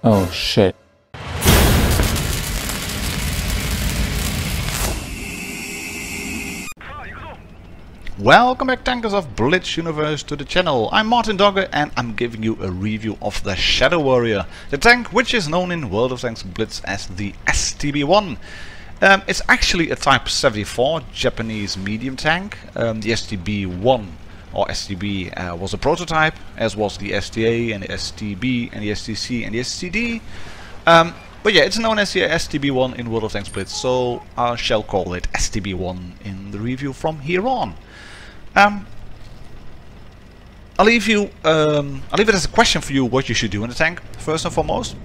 Oh shit. Welcome back, tankers of Blitz Universe, to the channel. I'm martindogger and I'm giving you a review of the Shadow Warrior, the tank which is known in World of Tanks Blitz as the STB-1. It's actually a Type 74 Japanese medium tank. The STB-1 or STB was a prototype, as was the STA and the STB and the STC and the STD. But yeah, it's known as the STB-1 in World of Tanks Blitz, so I shall call it STB-1 in the review from here on. I'll leave it as a question for you what you should do in the tank, first and foremost.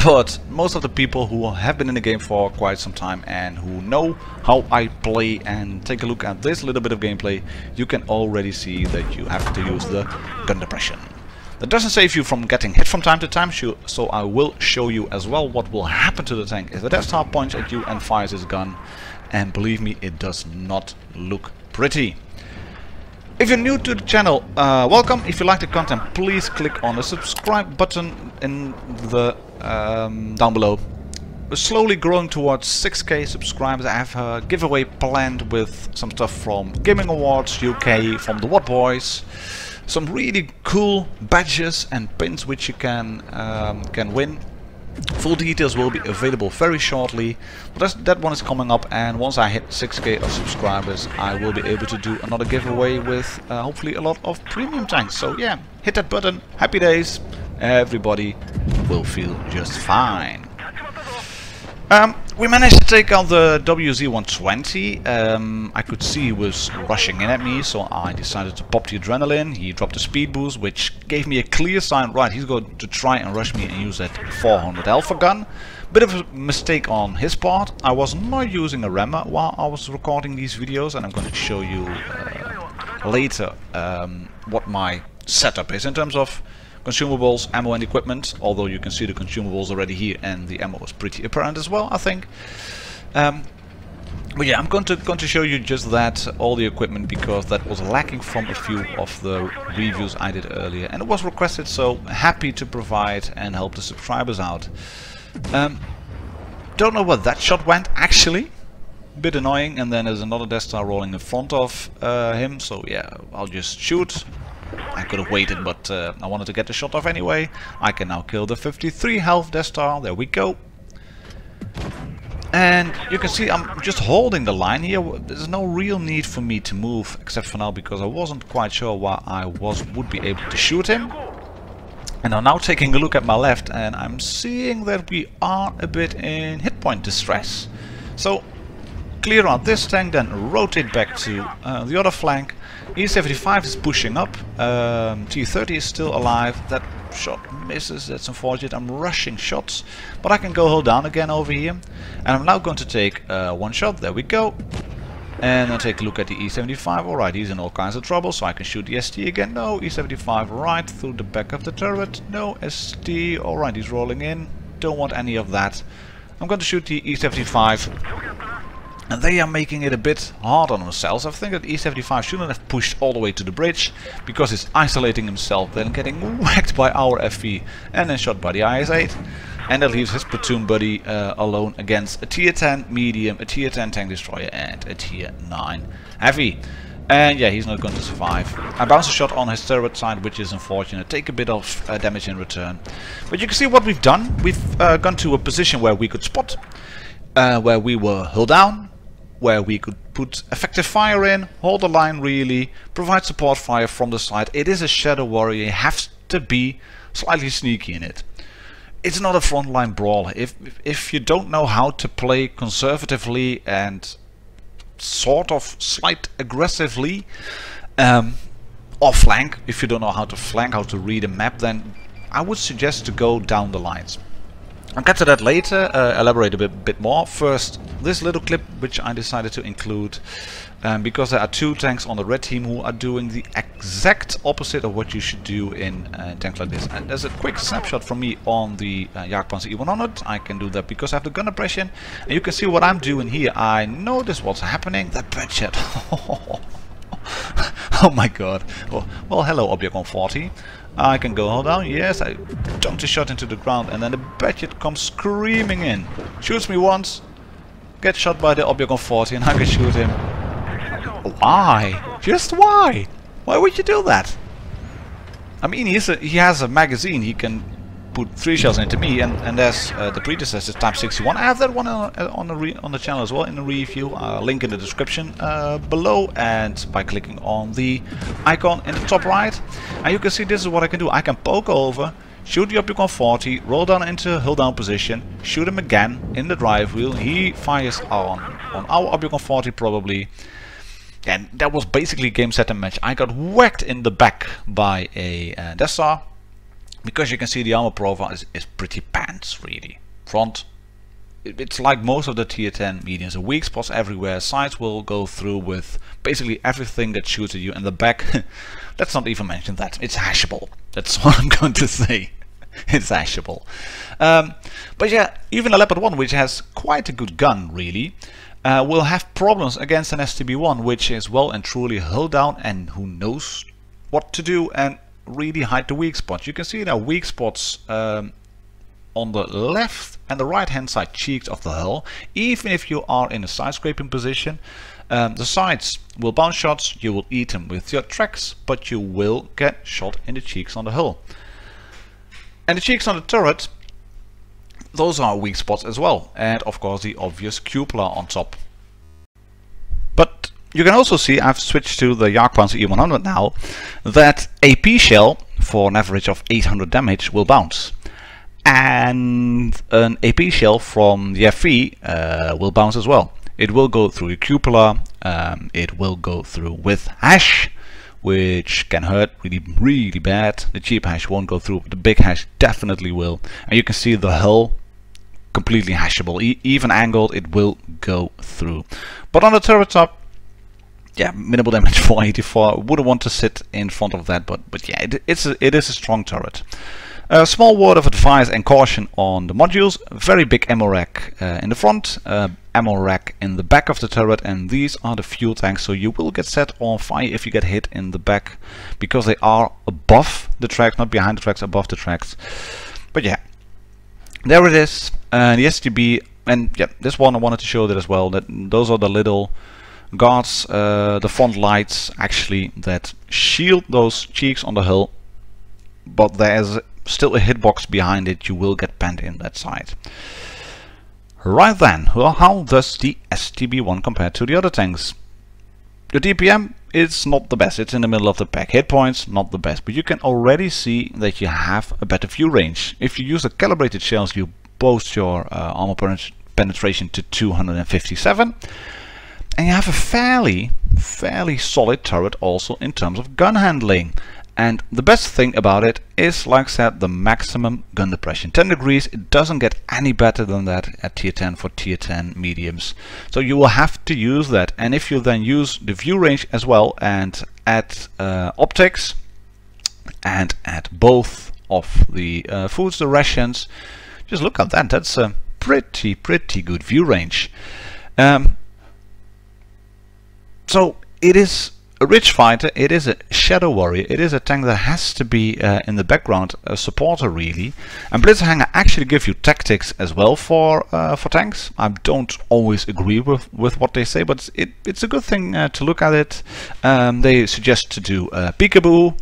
But most of the people who have been in the game for quite some time and who know how I play and take a look at this little bit of gameplay, you can already see that you have to use the gun depression. That doesn't save you from getting hit from time to time, so I will show you as well what will happen to the tank if the Death Star points at you and fires his gun. And believe me, it does not look pretty. If you're new to the channel, welcome. If you like the content, please click on the subscribe button in the down below. We're slowly growing towards 6k subscribers. I have a giveaway planned with some stuff from Gaming Awards UK, from the WoT Boys. Some really cool badges and pins which you can win. Full details will be available very shortly, but that one is coming up, and once I hit 6k of subscribers I will be able to do another giveaway with hopefully a lot of premium tanks. So yeah, hit that button, happy days, everybody will feel just fine. We managed to take out the WZ-120. I could see he was rushing in at me, so I decided to pop the adrenaline. He dropped a speed boost, which gave me a clear sign, right, he's going to try and rush me and use that 400 alpha gun. Bit of a mistake on his part. I was not using a rammer while I was recording these videos, and I'm going to show you later what my setup is in terms of consumables, ammo and equipment, although you can see the consumables already here and the ammo is pretty apparent as well, I think. But yeah, I'm going to show you just that, all the equipment, because that was lacking from a few of the reviews I did earlier and it was requested, so happy to provide and help the subscribers out. Don't know where that shot went actually, bit annoying, and then there's another Death Star rolling in front of him, so yeah, I'll just shoot. I could have waited, but I wanted to get the shot off anyway. I can now kill the 53 health Death Star. There we go. And you can see I'm just holding the line here. There's no real need for me to move, except for now, because I wasn't quite sure where I would be able to shoot him. And I'm now taking a look at my left, and I'm seeing that we are a bit in hit point distress. So clear out this tank, then rotate back to the other flank. E75 is pushing up, T30 is still alive. That shot misses, that's unfortunate. I'm rushing shots, but I can go hold down again over here. And I'm now going to take one shot, there we go. And then take a look at the E75, alright, he's in all kinds of trouble, so I can shoot the ST again. No, E75 right through the back of the turret. No, ST, alright, he's rolling in. Don't want any of that. I'm going to shoot the E75. And they are making it a bit hard on themselves. I think that E75 shouldn't have pushed all the way to the bridge, because he's isolating himself, then getting whacked by our FV and then shot by the IS-8. And that leaves his platoon buddy alone against a tier 10 medium, a tier 10 tank destroyer and a tier 9 heavy. And yeah, he's not going to survive. I bounced a shot on his turret side, which is unfortunate. Take a bit of damage in return. But you can see what we've done. We've gone to a position where we could spot, where we were hull down, where we could put effective fire in, hold the line really, provide support fire from the side. It is a Shadow Warrior, you have to be slightly sneaky in it. It's not a frontline brawler. If you don't know how to play conservatively and sort of slight aggressively, or flank, if you don't know how to flank, how to read a map, then I would suggest to go down the lines. I'll get to that later, elaborate a bit more. First, this little clip which I decided to include, because there are two tanks on the red team who are doing the exact opposite of what you should do in tanks like this. And there's a quick snapshot from me on the Jagdpanzer E100. I can do that because I have the gun depression. And you can see what I'm doing here. I notice what's happening. That budget. Oh my god. Well, hello Object 140. I can go hold down. Yes, I dunked a shot into the ground, and then the Badget comes screaming in. Shoots me once, gets shot by the Object on 40, and I can shoot him. Why? Just why? Why would you do that? I mean, he has a magazine. He can put 3 shells into me, and there's the predecessor Type 61. I have that one on the channel as well in the review. Link in the description below, and by clicking on the icon in the top right, and you can see this is what I can do. I can poke over, shoot the Object on 40, roll down into hold down position, shoot him again in the drive wheel. He fires on our Object on 40 probably. And that was basically game, set and match. I got whacked in the back by a Death Star. Because you can see the armor profile is pretty pants, really. Front, it's like most of the tier 10 mediums. Weak spots everywhere. Sides will go through with basically everything that shoots at you. And the back, let's not even mention that. It's hashable. That's what I'm going to say. It's hashable. But yeah, even a Leopard 1, which has quite a good gun, really, will have problems against an STB-1, which is well and truly hull down and who knows what to do and really hide the weak spots. You can see there are weak spots on the left and the right hand side cheeks of the hull. Even if you are in a side scraping position, the sides will bounce shots, you will eat them with your tracks, but you will get shot in the cheeks on the hull. And the cheeks on the turret, those are weak spots as well, and of course the obvious cupola on top. But you can also see, I've switched to the Jagdpanzer E100 now, that AP shell for an average of 800 damage will bounce. And an AP shell from the FV will bounce as well. It will go through the cupola, it will go through with hash, which can hurt really bad. The cheap hash won't go through, but the big hash definitely will. And you can see the hull completely hashable. Even angled, it will go through. But on the turret top, yeah, minimal damage 484. I wouldn't want to sit in front of that, but yeah, it is a strong turret. A small word of advice and caution on the modules. Very big ammo rack in the front, ammo rack in the back of the turret, and these are the fuel tanks, so you will get set on fire if you get hit in the back, because they are above the tracks, not behind the tracks, above the tracks. But yeah, there it is, the STB, and yeah, this one I wanted to show that as well, that those are the little guards, the front lights actually, that shield those cheeks on the hull, but there's still a hitbox behind it. You will get penned in that side. Right then, well, how does the STB-1 compare to the other tanks? The DPM is not the best, it's in the middle of the pack. Hit points, not the best, but you can already see that you have a better view range. If you use the calibrated shells, you boost your armor penetration to 257. And you have a fairly solid turret also in terms of gun handling. And the best thing about it is, like I said, the maximum gun depression. 10 degrees, it doesn't get any better than that at tier 10 for tier 10 mediums. So you will have to use that. And if you then use the view range as well and add optics and add both of the foods, the rations, just look at that. That's a pretty good view range. So it is a rich fighter, it is a shadow warrior, it is a tank that has to be in the background, a supporter really. And Blitzhanger actually give you tactics as well for tanks. I don't always agree with what they say, but it's a good thing to look at it. They suggest to do Peekaboo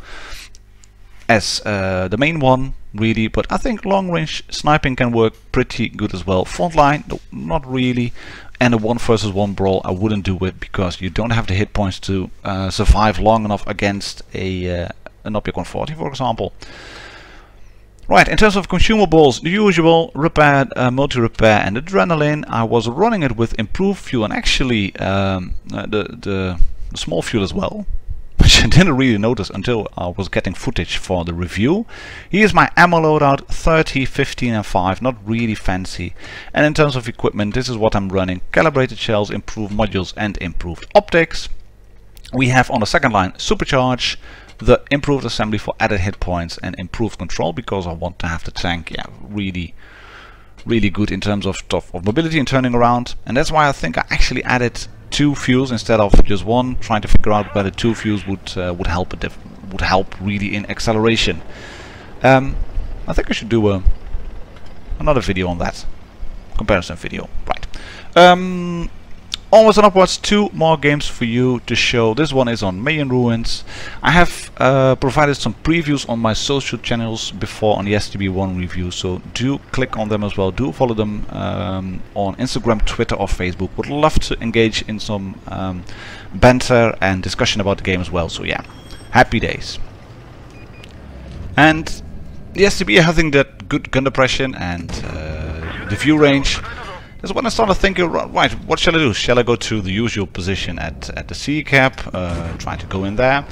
as the main one really, but I think long range sniping can work pretty good as well. Frontline, no, not really. And a 1 versus 1 brawl, I wouldn't do it, because you don't have the hit points to survive long enough against an Object 140, for example. Right, in terms of consumables, the usual repair, multi-repair and adrenaline. I was running it with improved fuel and actually the small fuel as well, which I didn't really notice until I was getting footage for the review. Here's my ammo loadout, 30, 15 and 5, not really fancy. And in terms of equipment, this is what I'm running. Calibrated shells, improved modules and improved optics. We have on the second line Supercharge, the improved assembly for added hit points and improved control, because I want to have the tank really good in terms of mobility and turning around. And that's why I think I actually added 2 fuels instead of just 1, trying to figure out whether 2 fuels would help a would help really in acceleration. I think I should do another video on that. Comparison video, right. Onwards and upwards, 2 more games for you to show. This one is on MAYAN ruins. I have provided some previews on my social channels before on the STB-1 review, so do click on them as well. Do follow them on Instagram, Twitter or Facebook. Would love to engage in some banter and discussion about the game as well, so yeah, happy days. And the STB having that good gun depression and the view range. That's when I started thinking, right, what shall I do? Shall I go to the usual position at the sea cap, try to go in there?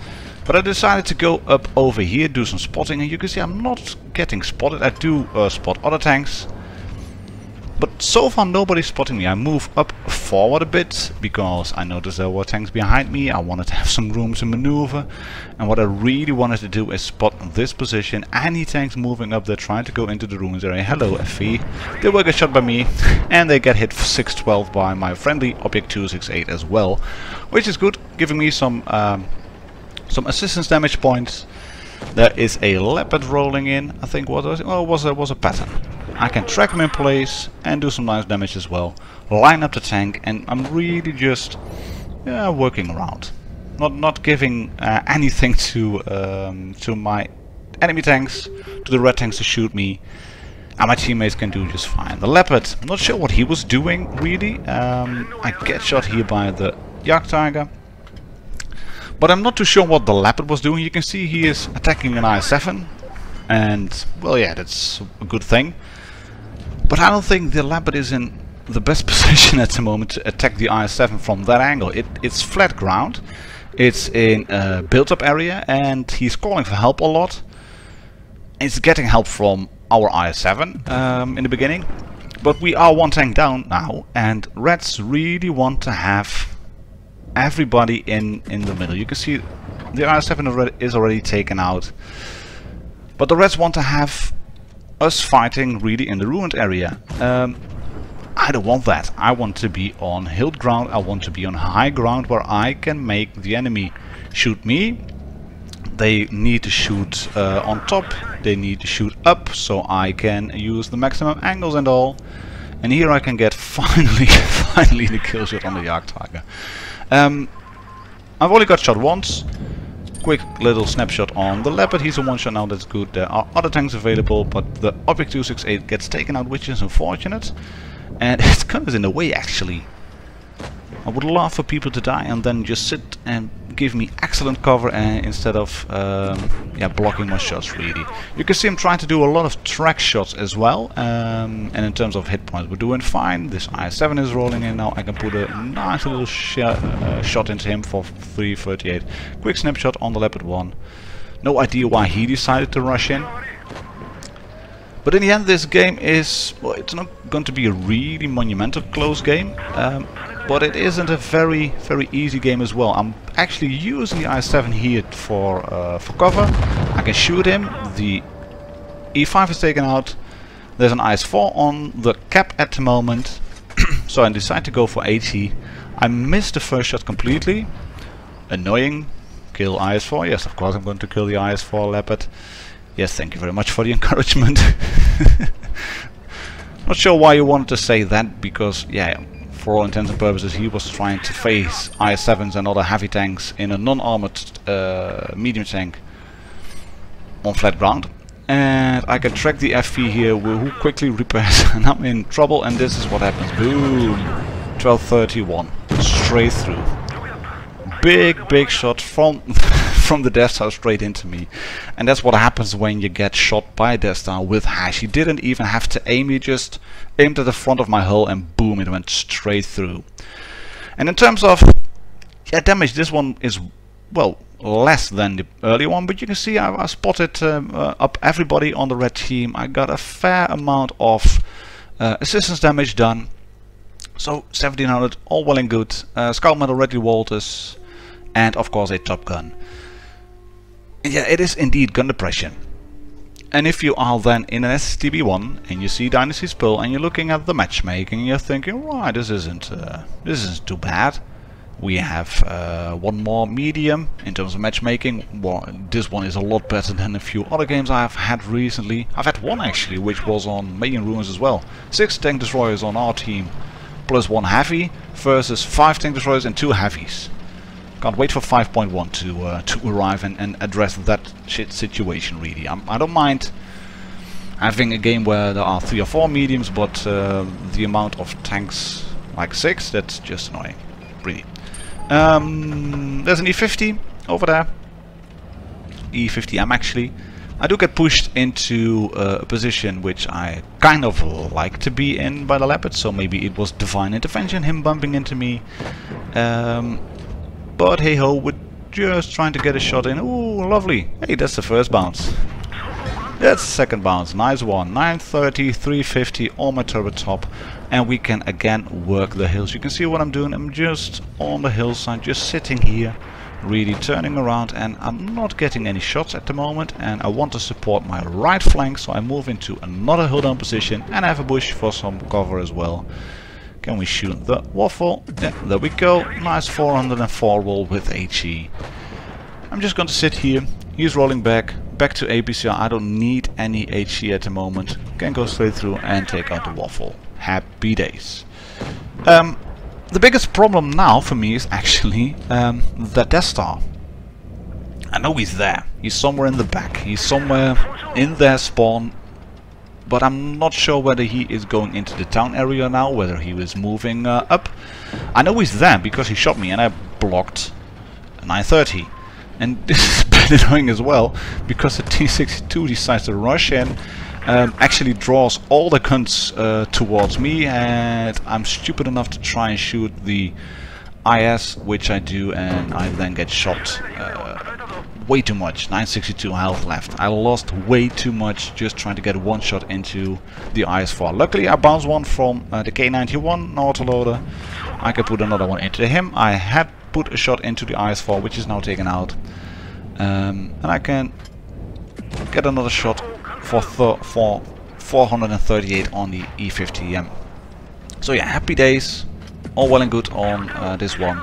But I decided to go up over here, do some spotting, and you can see I'm not getting spotted. I do spot other tanks, but so far nobody's spotting me. I move up forward a bit because I noticed there were tanks behind me. I wanted to have some room to maneuver, and what I really wanted to do is spot this position. Any tanks moving up there trying to go into the ruins area. Hello FV. They will get shot by me, and they get hit for 612 by my friendly Object 268 as well, which is good, giving me some assistance damage points. There is a leopard rolling in. I think what was it? Oh, it was a pattern. I can track him in place and do some nice damage as well. Line up the tank, and I'm really just working around, not giving anything to my enemy tanks, to the red tanks to shoot me, and my teammates can do just fine. The leopard, I'm not sure what he was doing really. I get shot here by the Jagdtiger, but I'm not too sure what the leopard was doing. You can see he is attacking an IS-7, and well, yeah, that's a good thing. But I don't think the leopard is in the best position at the moment to attack the IS-7 from that angle. It's flat ground, it's in a built-up area, and he's calling for help a lot. It's getting help from our IS-7 in the beginning, but we are 1 tank down now, and Reds really want to have everybody in the middle. You can see the IS-7 is already taken out, but the Reds want to have us fighting really in the ruined area. I don't want that. I want to be on hilled ground. I want to be on high ground where I can make the enemy shoot me. They need to shoot on top. They need to shoot up so I can use the maximum angles and all. And here I can get finally the kill shot on the Jagdtiger. I've only got shot once. Quick little snapshot on the leopard. He's a 1-shot now, that's good. There are other tanks available, but the Object 268 gets taken out, which is unfortunate. And it's kind of in the way actually. I would love for people to die and then just sit and give me excellent cover instead of blocking my shots really. You can see I'm trying to do a lot of track shots as well, and in terms of hit points we're doing fine. This IS-7 is rolling in now. I can put a nice little shot into him for 338. Quick snapshot on the Leopard 1. No idea why he decided to rush in. But in the end this game is, well, it's not going to be a really monumental close game. But it isn't a very easy game as well. I'm actually using the IS-7 here for cover. I can shoot him. The E5 is taken out. There's an IS-4 on the cap at the moment. So I decide to go for AT. I missed the first shot completely. Annoying. Kill IS-4. Yes, of course I'm going to kill the IS-4 Leopard. Yes, thank you very much for the encouragement. Not sure why you wanted to say that, because yeah, for all intents and purposes he was trying to face IS-7s and other heavy tanks in a non-armored medium tank on flat ground. And I can track the FV here who quickly repairs and I'm in trouble, and this is what happens. Boom! 1231. Straight through. Big shot from from the Death Star straight into me. And that's what happens when you get shot by a Death Star with hash. He didn't even have to aim, he just aimed at the front of my hull and boom, it went straight through. And in terms of damage, this one is, well, less than the earlier one, but you can see I spotted up everybody on the red team. I got a fair amount of assistance damage done. So 1700, all well and good. Scout medal ready Walters, and of course a Top Gun. And yeah, it is indeed gun depression. And if you are then in an STB-1 and you see Dynasty's Pearl and you're looking at the matchmaking and you're thinking, right, this isn't too bad. We have one more medium in terms of matchmaking. Well, this one is a lot better than a few other games I've had recently. I've had one actually, which was on MAYAN ruins as well. 6 tank destroyers on our team, plus 1 heavy, versus 5 tank destroyers and 2 heavies. Can't wait for 5.1 to arrive and address that shit situation really. I don't mind having a game where there are 3 or 4 mediums, but the amount of tanks like 6, that's just annoying, really. There's an E50 over there. E50M actually. I do get pushed into a position which I kind of like to be in by the leopard, so maybe it was divine intervention, him bumping into me. But hey ho, we're just trying to get a shot in. Ooh, lovely. Hey, that's the first bounce. That's the second bounce. Nice one. 930, 350 on my turret top. And we can again work the hills. You can see what I'm doing. I'm just on the hillside, just sitting here, really turning around, and I'm not getting any shots at the moment. And I want to support my right flank, so I move into another hill down position and I have a bush for some cover as well. Can we shoot the waffle? Yeah, there we go. Nice 404 roll with HE. I'm just going to sit here. He's rolling back to APCR. I don't need any HE at the moment. Can go straight through and take out the waffle. Happy days. The biggest problem now for me is actually the Death Star. I know he's there. He's somewhere in the back. He's somewhere in their spawn. But I'm not sure whether he is going into the town area now, whether he was moving up. I know he's there because he shot me and I blocked a 930. And this is bad annoying as well, because the T-62 decides to rush in, actually draws all the guns towards me, and I'm stupid enough to try and shoot the IS, which I do, and I then get shot way too much. 962 health left. I lost way too much just trying to get one shot into the IS-4. Luckily I bounced one from the K91 autoloader. I can put another one into him. I had put a shot into the IS-4, which is now taken out. And I can get another shot for 438 on the E50M. So yeah, happy days. All well and good on this one.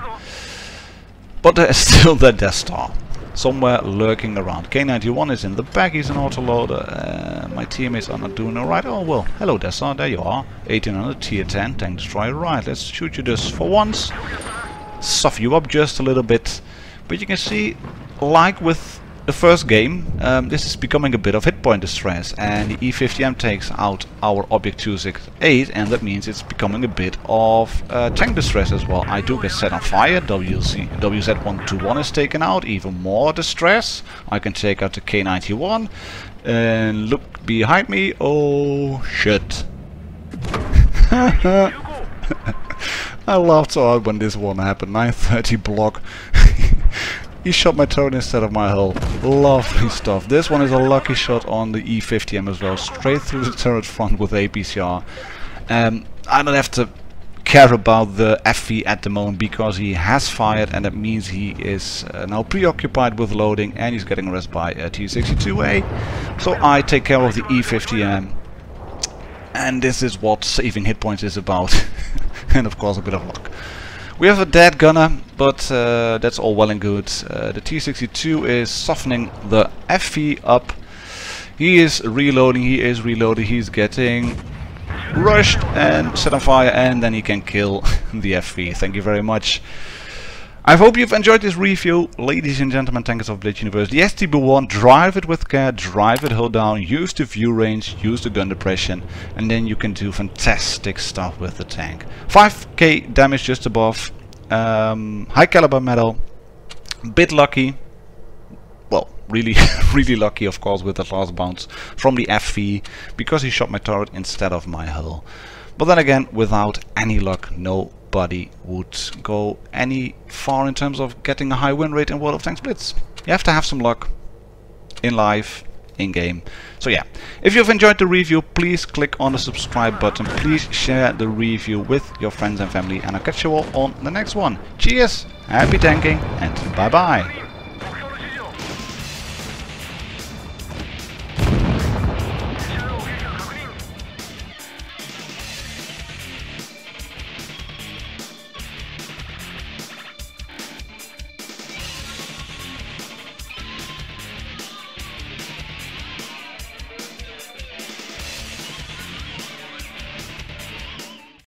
But there is still the Death Star somewhere lurking around. K91 is in the back, he's an autoloader. My teammates are not doing alright. Oh well, hello Death Star, there you are. 1800 tier 10 tank destroyer. Right, let's shoot you just for once. Soften you up just a little bit. But you can see, like with the first game, this is becoming a bit of hit point distress, and the E50M takes out our object 268, and that means it's becoming a bit of tank distress as well. I do get set on fire. WZ121 is taken out, even more distress. I can take out the K91, and look behind me. Oh shit. I laughed so hard when this one happened. 930 block. He shot my turret instead of my hull. Lovely stuff. This one is a lucky shot on the E50M as well. Straight through the turret front with APCR. I don't have to care about the FV at the moment because he has fired, and that means he is now preoccupied with loading, and he's getting arrested by a T-62A. So I take care of the E50M. And this is what saving hit points is about. And of course a bit of luck. We have a dead gunner, but that's all well and good. The T-62 is softening the FV up. He is reloading, he's getting rushed and set on fire, and then he can kill the FV. Thank you very much. I hope you've enjoyed this review, ladies and gentlemen, tankers of Blitz Universe. The STB-1, drive it with care, drive it hold down, use the view range, use the gun depression, and then you can do fantastic stuff with the tank. 5k damage just above, high caliber metal, bit lucky, well, really really lucky of course with that last bounce from the FV, because he shot my turret instead of my hull. But then again, without any luck, nobody would go any far in terms of getting a high win rate in World of Tanks Blitz. You have to have some luck in life, in game. So yeah, if you've enjoyed the review, please click on the subscribe button, please share the review with your friends and family, and I'll catch you all on the next one. Cheers, happy tanking, and bye bye.